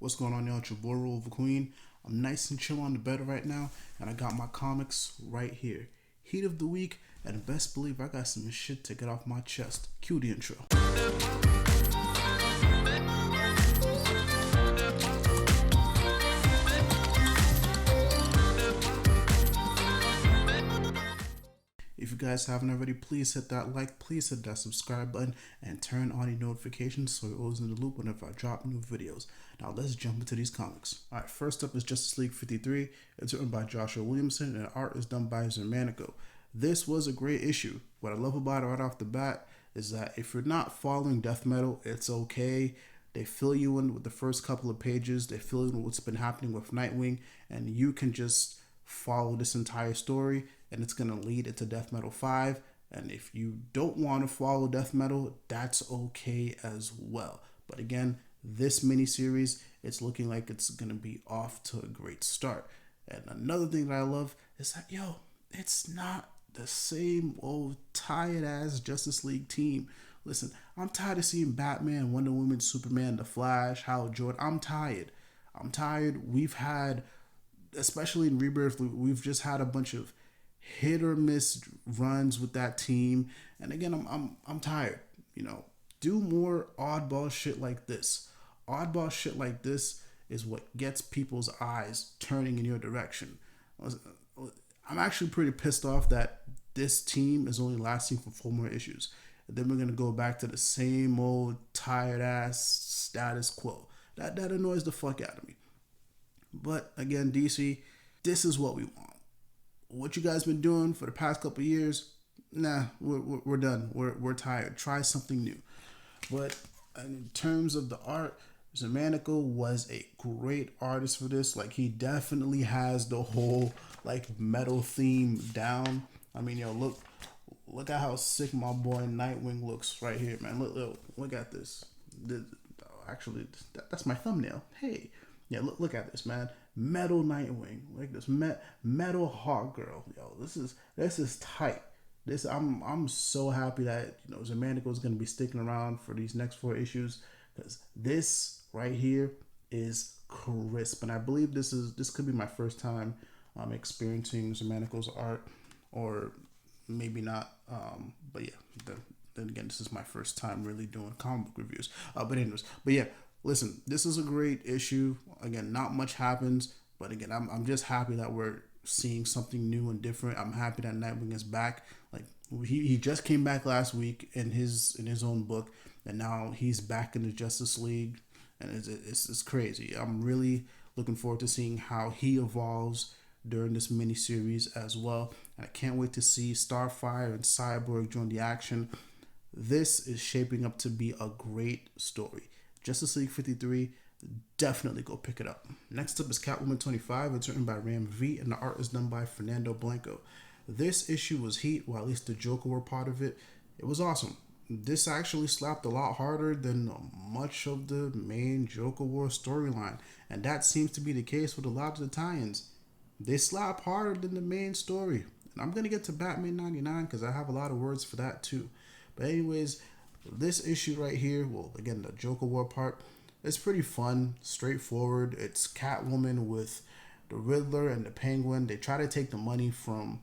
What's going on, y'all? It's your boy Roliver Queen. I'm nice and chill on the bed right now, and I got my comics right here. Heat of the week, and best believe I got some shit to get off my chest. Cue the intro. If you guys haven't already, please hit that like, please hit that subscribe button, and turn on your notifications so you're always in the loop whenever I drop new videos. Now let's jump into these comics. Alright, first up is Justice League 53. It's written by Joshua Williamson and art is done by Zermanico. This was a great issue. What I love about it right off the bat is that if you're not following death metal, it's okay. They fill you in with the first couple of pages. They fill you in with what's been happening with Nightwing, and you can just follow this entire story, and it's going to lead into Death Metal 5. And if you don't want to follow Death Metal, that's okay as well. But again, this miniseries, it's looking like it's going to be off to a great start. And another thing that I love is that, it's not the same old tired ass Justice League team. Listen, I'm tired of seeing Batman, Wonder Woman, Superman, The Flash, Hal Jordan. I'm tired. We've had, especially in Rebirth, we've just had a bunch of hit or miss runs with that team. And again, I'm tired. Do more oddball shit like this. Oddball shit like this is what gets people's eyes turning in your direction. I'm actually pretty pissed off that this team is only lasting for 4 more issues. And then we're going to go back to the same old tired ass status quo. That annoys the fuck out of me. But again, DC, this is what we want. What you guys been doing for the past couple of years, nah, we're done. We're tired. Try something new. But in terms of the art, Zermanico was a great artist for this. Like, he definitely has the whole metal theme down. I mean, look at how sick my boy Nightwing looks right here, man. Look at this. Actually, that's my thumbnail. Hey, yeah, look at this, man. Metal Nightwing, like this metal Hawk Girl. This is tight. I'm so happy that Zermanico is gonna be sticking around for these next 4 issues, because this right here is crisp, and I believe this could be my first time experiencing Zermanico's art, or maybe not. But yeah, then again, this is my first time really doing comic book reviews. But yeah. Listen, this is a great issue. Again, not much happens, but again, I'm just happy that we're seeing something new and different. I'm happy that Nightwing is back. Like, he just came back last week in his own book, and now he's back in the Justice League, and it's crazy. I'm really looking forward to seeing how he evolves during this miniseries as well. And I can't wait to see Starfire and Cyborg join the action. This is shaping up to be a great story. Justice League 53, definitely go pick it up. Next up is Catwoman 25. It's written by Ram V, and the art is done by Fernando Blanco. This issue was heat, well, at least the Joker were part of it. It was awesome. This actually slapped a lot harder than much of the main Joker War storyline, and that seems to be the case with a lot of the tie-ins. They slap harder than the main story. And I'm going to get to Batman 99 because I have a lot of words for that too. But anyways, this issue right here, well, again, the Joker War part, it's pretty fun, straightforward. It's Catwoman with the Riddler and the Penguin. They try to take the money from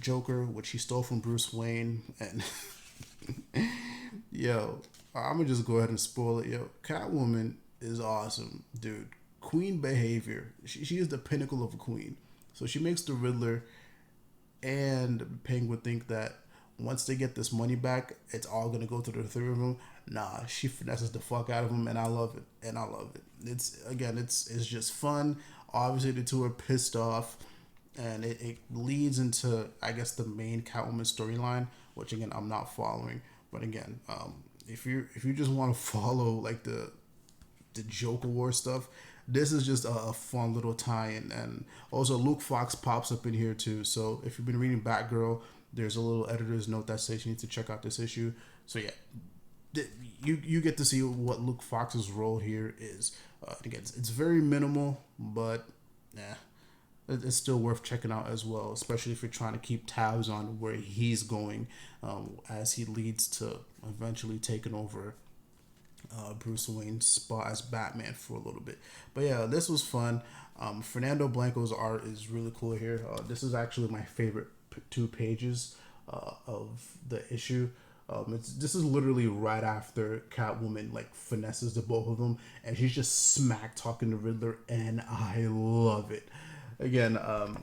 Joker, which he stole from Bruce Wayne. And I'm going to just go ahead and spoil it. Catwoman is awesome, dude. Queen behavior. She is the pinnacle of a queen. So she makes the Riddler and Penguin think that once they get this money back, it's all gonna go to the 3 of them. Nah, she finesses the fuck out of them, and I love it. It's just fun. Obviously, the 2 are pissed off, and it leads into, I guess, the main Catwoman storyline, which again I'm not following. But again, if you just want to follow the Joker War stuff, this is just a fun little tie-in. And also, Luke Fox pops up in here too. So if you've been reading Batgirl, there's a little editor's note that says you need to check out this issue. So yeah, you get to see what Luke Fox's role here is. Again, it's very minimal, but it's still worth checking out as well, especially if you're trying to keep tabs on where he's going as he leads to eventually taking over Bruce Wayne's spot as Batman for a little bit. But yeah, this was fun. Fernando Blanco's art is really cool here. This is actually my favorite two pages of the issue. This is literally right after Catwoman like finesses the both of them, and she's just smack talking to Riddler, and I love it. Again, a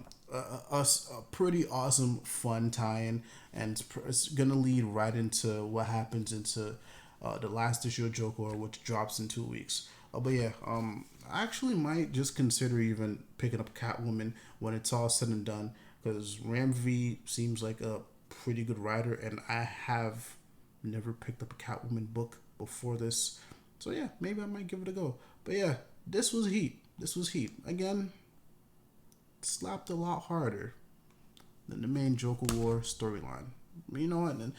pretty awesome, fun tie-in, and it's gonna lead right into what happens into the last issue of Joker, which drops in 2 weeks. But yeah, I actually might just consider even picking up Catwoman when it's all said and done, because Ram V seems like a pretty good writer, and I have never picked up a Catwoman book before this. So yeah, maybe I might give it a go. But yeah, this was heat. This was heat. Again, slapped a lot harder than the main Joker War storyline. You know what? And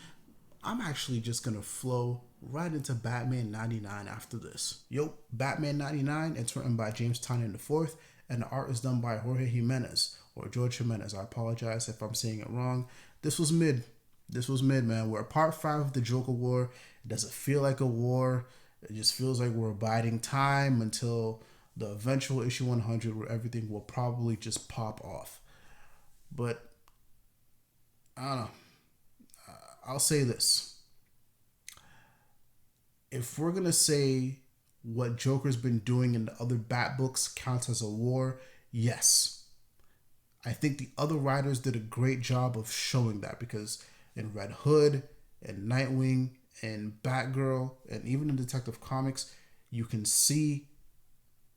I'm actually just going to flow right into Batman 99 after this. Yo, Batman 99, it's written by James Tynion IV, and the art is done by Jorge Jimenez, or George Jimenez. I apologize if I'm saying it wrong. This was mid. This was mid, man. We're part 5 of the Joker War. It doesn't feel like a war. It just feels like we're biding time until the eventual issue 100, where everything will probably just pop off. But I don't know. I'll say this. If we're going to say what Joker's been doing in the other Bat books counts as a war, yes. I think the other writers did a great job of showing that, because in Red Hood and Nightwing and Batgirl and even in Detective Comics, you can see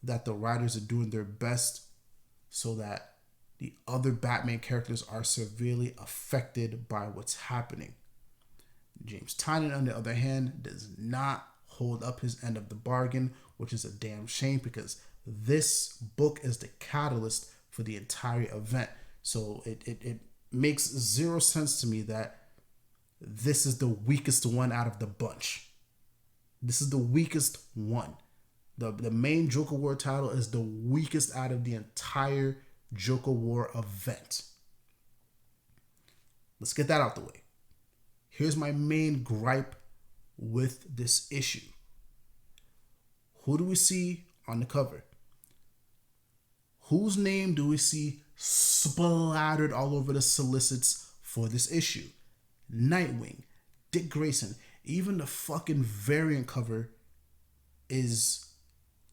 that the writers are doing their best so that the other Batman characters are severely affected by what's happening. James Tynion, on the other hand, does not hold up his end of the bargain, which is a damn shame, because this book is the catalyst for the entire event. So it makes zero sense to me that this is the weakest one out of the bunch. This is the weakest one. The main Joker War title is the weakest out of the entire Joker War event. Let's get that out the way. Here's my main gripe with this issue. Who do we see on the cover? Whose name do we see splattered all over the solicits for this issue? Nightwing, Dick Grayson. Even the fucking variant cover is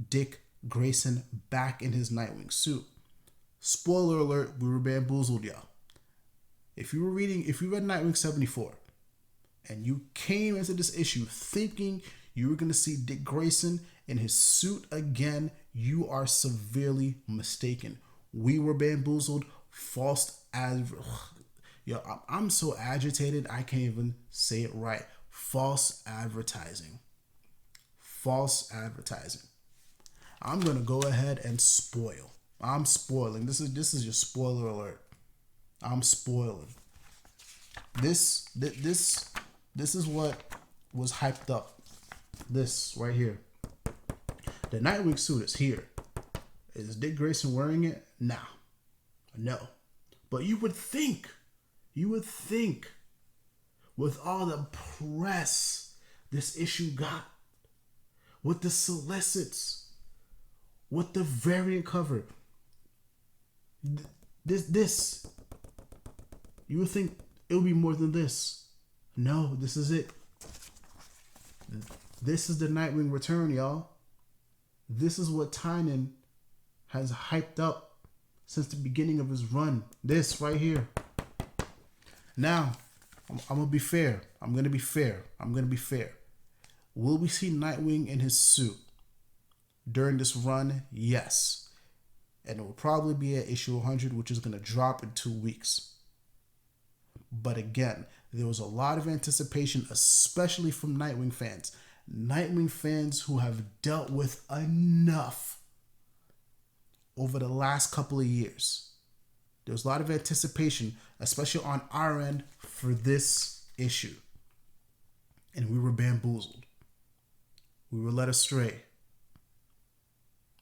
Dick Grayson back in his Nightwing suit. Spoiler alert, we were bamboozled, y'all. If you read Nightwing 74, and you came into this issue thinking you were going to see Dick Grayson in his suit again, you are severely mistaken. We were bamboozled. False as... Yo, I'm so agitated, I can't even say it right. False advertising. False advertising. I'm going to go ahead and spoil. I'm spoiling. This is your spoiler alert. I'm spoiling. This is what was hyped up. This right here. The Nightwing suit is here. Is Dick Grayson wearing it? Nah. No. But you would think with all the press this issue got, with the solicits, with the variant cover, this, you would think it would be more than this. No, this is it. This is the Nightwing return, y'all. This is what Tynion has hyped up since the beginning of his run. This right here. Now, I'm going to be fair. I'm going to be fair. Will we see Nightwing in his suit during this run? Yes. And it will probably be at issue 100, which is going to drop in 2 weeks. But again, there was a lot of anticipation, especially from Nightwing fans. Nightwing fans who have dealt with enough over the last couple of years. There was a lot of anticipation, especially on our end, for this issue. And we were bamboozled. We were led astray.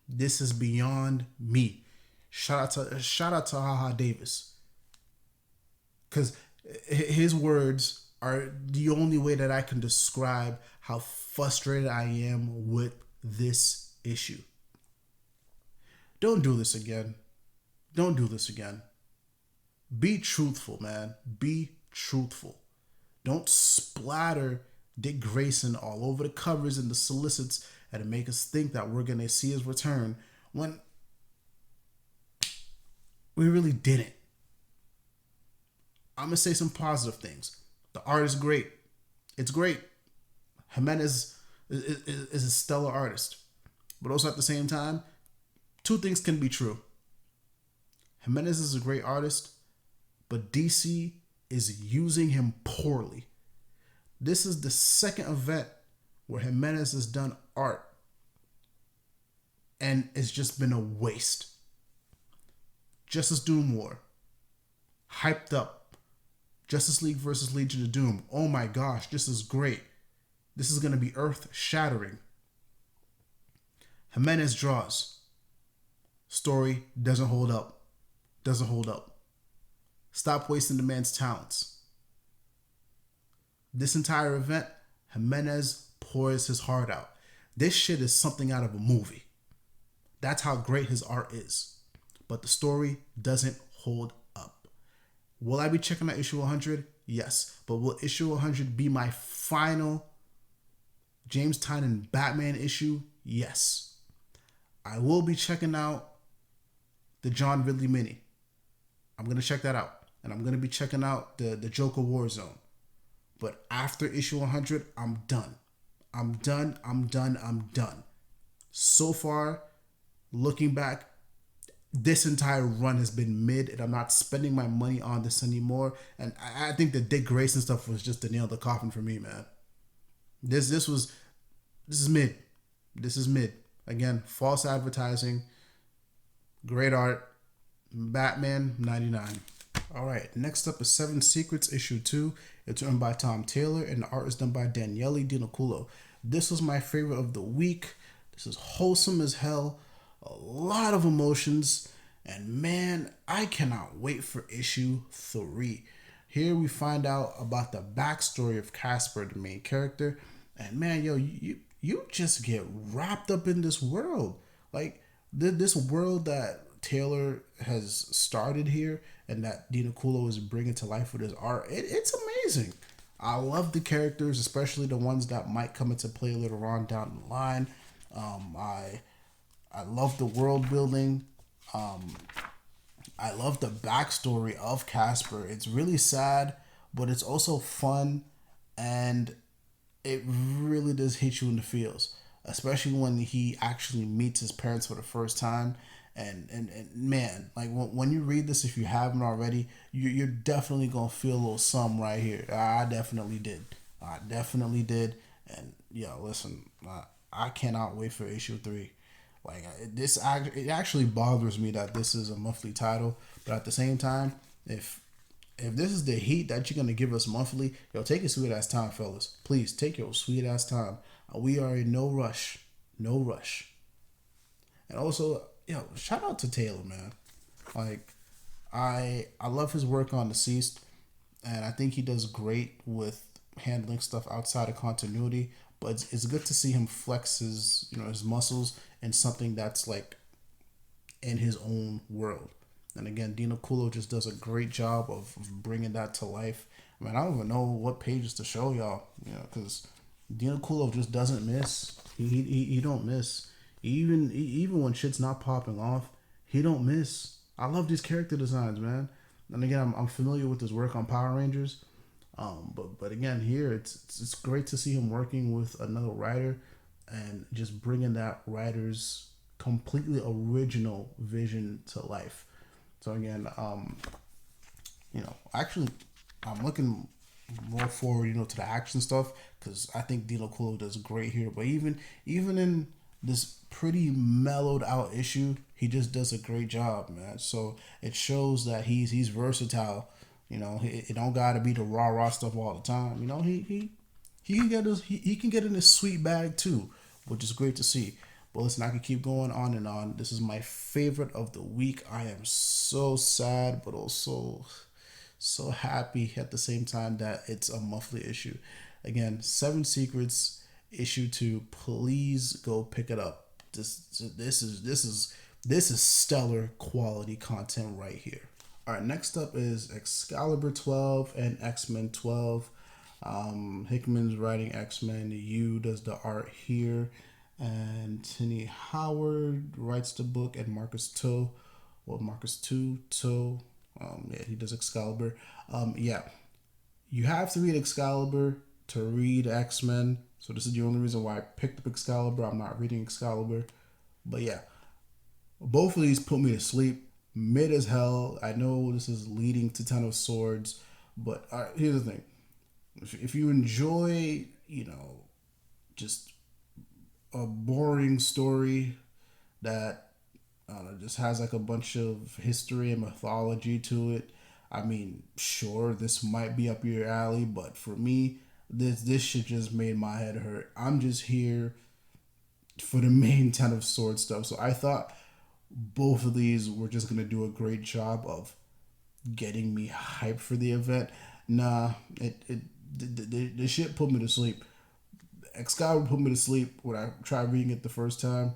This is beyond me. Shout out to Haha Davis. Because his words are the only way that I can describe how frustrated I am with this issue. Don't do this again. Don't do this again. Be truthful, man. Be truthful. Don't splatter Dick Grayson all over the covers and the solicits and to make us think that we're going to see his return when we really didn't. I'm going to say some positive things. The art is great. It's great. Jimenez is a stellar artist. But also at the same time, two things can be true. Jimenez is a great artist, but DC is using him poorly. This is the second event where Jimenez has done art and it's just been a waste. Justice Doom War. Hyped up. Justice League versus Legion of Doom. Oh my gosh, this is great. This is going to be earth-shattering. Jimenez draws. Story doesn't hold up. Doesn't hold up. Stop wasting the man's talents. This entire event, Jimenez pours his heart out. This shit is something out of a movie. That's how great his art is. But the story doesn't hold up. Will I be checking out issue 100? Yes. But will issue 100 be my final James Tynion Batman issue? Yes. I will be checking out the John Ridley mini. I'm going to check that out. And I'm going to be checking out the Joker Warzone. But after issue 100, I'm done. I'm done. So far, looking back, this entire run has been mid, and I'm not spending my money on this anymore. And I think the Dick Grayson stuff was just the nail in the coffin for me, man. This is mid. This is mid. Again, false advertising. Great art. Batman 99. All right, next up is Seven Secrets issue 2. It's written by Tom Taylor and the art is done by Daniele Dinoculo. This was my favorite of the week. This is wholesome as hell. A lot of emotions. And man, I cannot wait for issue 3. Here we find out about the backstory of Casper, the main character. And man, yo, you just get wrapped up in this world. Like, this world that Taylor has started here and that Dinoculo is bringing to life with his art. It's amazing. I love the characters, especially the ones that might come into play later on down the line. I love the world building. I love the backstory of Casper. It's really sad, but it's also fun, and it really does hit you in the feels, especially when he actually meets his parents for the first time. And man, like when you read this, if you haven't already, you're definitely going to feel a little something right here. I definitely did. And yeah, listen, I cannot wait for issue 3. Like it actually bothers me that this is a monthly title, but at the same time, if this is the heat that you're going to give us monthly, yo, take your sweet ass time, fellas. Please take your sweet ass time. We are in no rush. And also, yo, shout out to Taylor, man. Like, I love his work on Deceased, and I think he does great with handling stuff outside of continuity. But it's good to see him flex his muscles in something that's like in his own world. And again, Dinoculo just does a great job of bringing that to life. I mean, I don't even know what pages to show y'all, because Dinoculo just doesn't miss. He don't miss. Even when shit's not popping off, he don't miss. I love these character designs, man. And again, I'm familiar with his work on Power Rangers. But again, here it's great to see him working with another writer and just bringing that writer's completely original vision to life. So again, actually, I'm looking more forward, to the action stuff, because I think Dinoculo does great here. But even in this pretty mellowed out issue, he just does a great job, man. So it shows that he's versatile. It don't gotta be the rah stuff all the time. He can get in his sweet bag too, which is great to see. But listen, I can keep going on and on. This is my favorite of the week. I am so sad, but also so happy at the same time that it's a monthly issue. Again, Seven Secrets issue 2. Please go pick it up. This is stellar quality content right here. All right, next up is Excalibur 12 and X-Men 12. Hickman's writing X-Men. Yu does the art here. And Tini Howard writes the book, and Marcus To. Well, Marcus To. Yeah, he does Excalibur. Yeah, you have to read Excalibur to read X-Men. So this is the only reason why I picked up Excalibur. I'm not reading Excalibur. But yeah, both of these put me to sleep. Mid as hell. I know this is leading to Ten of Swords. But here's the thing. If you enjoy, just a boring story that just has like a bunch of history and mythology to it, I mean, sure, this might be up your alley, but for me, this shit just made my head hurt. I'm just here for the main Ten of Swords stuff. So I thought both of these were just gonna do a great job of getting me hyped for the event. Nah, the shit put me to sleep. Excalibur put me to sleep when I tried reading it the first time,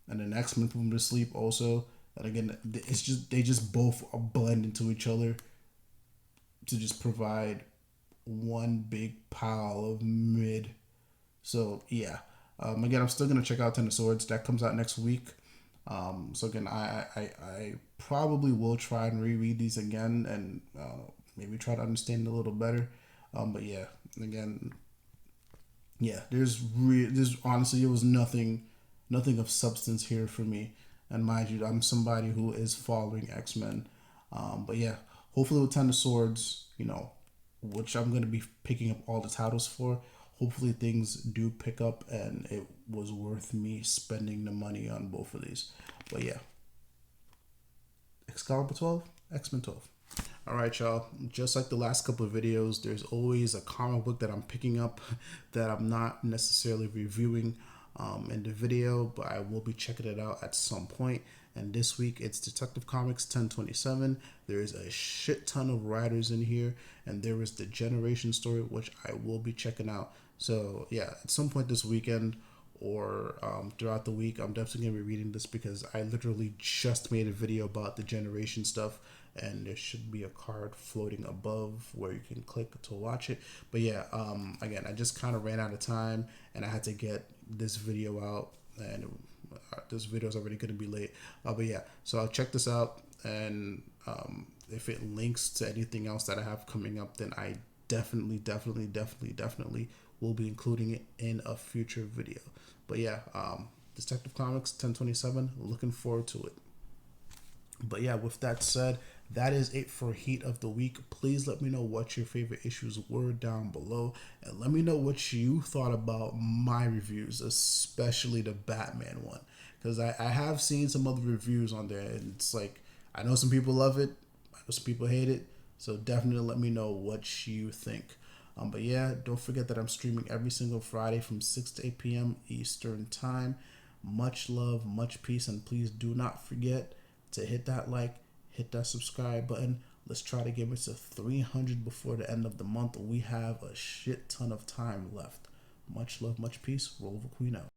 and then X-Men put me to sleep also. And again, it's just they just both blend into each other to just provide one big pile of mid. So yeah, again, I'm still gonna check out Ten of Swords. That comes out next week. So again, I probably will try and reread these again and maybe try to understand it a little better. But yeah, again, yeah, there's honestly, it was nothing of substance here for me. And mind you, I'm somebody who is following X-Men. But yeah, hopefully with Ten of Swords, which I'm gonna be picking up all the titles for. Hopefully things do pick up and it was worth me spending the money on both of these. But yeah, Excalibur 12, X-Men 12. All right, y'all. Just like the last couple of videos, there's always a comic book that I'm picking up that I'm not necessarily reviewing in the video, but I will be checking it out at some point. And this week it's Detective Comics 1027. There is a shit ton of writers in here, and there is the Generation story, which I will be checking out. So yeah, at some point this weekend or throughout the week, I'm definitely gonna be reading this because I literally just made a video about the Generation stuff, and there should be a card floating above where you can click to watch it. But yeah, again, I just kind of ran out of time and I had to get this video out, and this video is already going to be late. But yeah, so I'll check this out, and if it links to anything else that I have coming up, then I definitely will be including it in a future video. But yeah, Detective Comics 1027, looking forward to it. But yeah, with that said, that is it for Heat of the Week. Please let me know what your favorite issues were down below, and let me know what you thought about my reviews, especially the Batman one, because I have seen some other reviews on there, and it's like, I know some people love it, I know some people hate it, so definitely let me know what you think. But yeah, don't forget that I'm streaming every single Friday from 6 to 8 p.m. Eastern Time. Much love, much peace, and please do not forget to hit that like, hit that subscribe button. Let's try to get it to 300 before the end of the month. We have a shit ton of time left. Much love, much peace. Roliver Queen out.